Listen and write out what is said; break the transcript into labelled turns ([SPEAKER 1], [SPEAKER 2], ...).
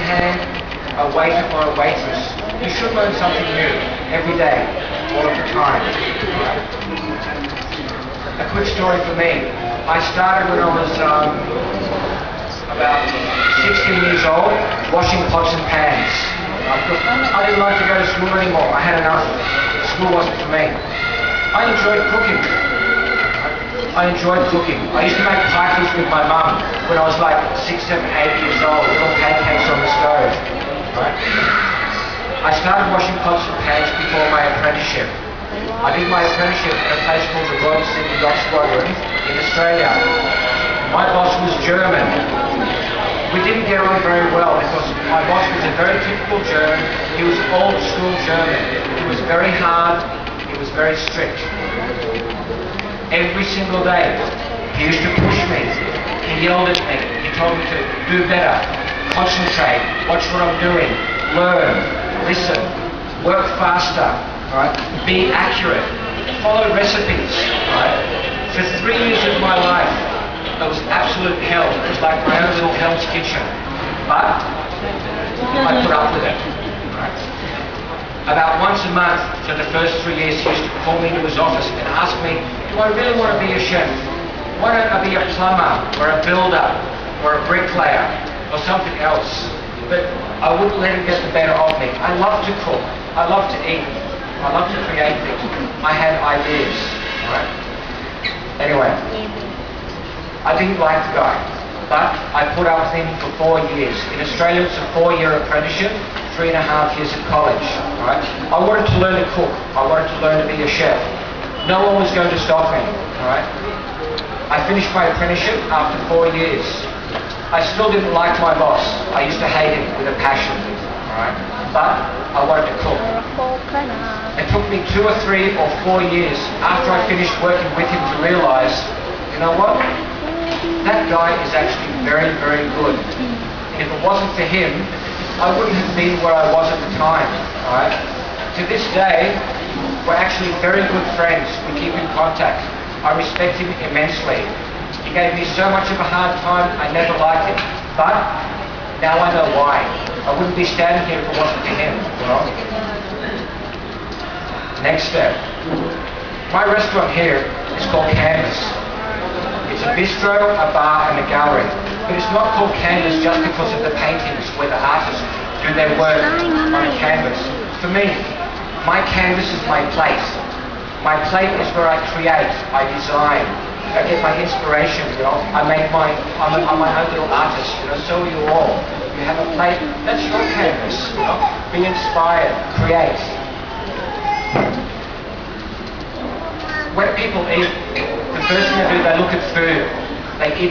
[SPEAKER 1] hand, a waiter or a waitress. You should learn something new every day, all of the time. A quick story for me. I started when I was about 16 years old, washing pots and pans. I didn't like to go to school anymore. I had enough. School wasn't for me. I enjoyed cooking. I used to make pies with my mum when I was like 6, 7, 8 years old, little pancakes on the stove. Right? I started washing pots and pans before my apprenticeship. I did my apprenticeship at a place called the Royal Sydney Yacht Squadron in Australia. My boss was German. We didn't get on very well because my boss was a very typical German. He was old school German. He was very hard. He was very strict. Every single day, he used to push me. He yelled at me. He told me to do better, concentrate, watch what I'm doing, learn, listen, work faster, right? Be accurate, follow recipes. Right? For 3 years of my life, it was absolute hell. It was like my own little Hell's Kitchen. But I put up with it. Right? About once a month for the first 3 years, he used to call me to his office and ask me, do I really want to be a chef? Why don't I be a plumber or a builder or a bricklayer or something else? But I wouldn't let him get the better of me. I love to cook. I love to eat. I love to create things. I had ideas. Right? Anyway, I didn't like the guy, but I put up with him for 4 years. In Australia, it's a 4-year apprenticeship, 3.5 years at college. Right? I wanted to learn to cook. I wanted to learn to be a chef. No one was going to stop me. Right? I finished my apprenticeship after 4 years. I still didn't like my boss. I used to hate him with a passion. Right? But I wanted to cook. It took me 2 or 3 or 4 years after I finished working with him to realize, you know what? That guy is actually very, very good. And if it wasn't for him, I wouldn't have been where I was at the time. Right? To this day, we're actually very good friends. We keep in contact. I respect him immensely. He gave me so much of a hard time, I never liked it. But now I know why. I wouldn't be standing here if it wasn't for him. You know? Next step. My restaurant here is called Canvas. It's a bistro, a bar and a gallery. But it's not called Canvas just because of the paintings where the artists do their work on a canvas. For me, my canvas is my plate. My plate is where I create, I design, I get my inspiration, you know. I'm my own little artist, you know, so are you all. You have a plate, that's your canvas, you know. Be inspired, create. When people eat, the first thing they do, they look at food. They eat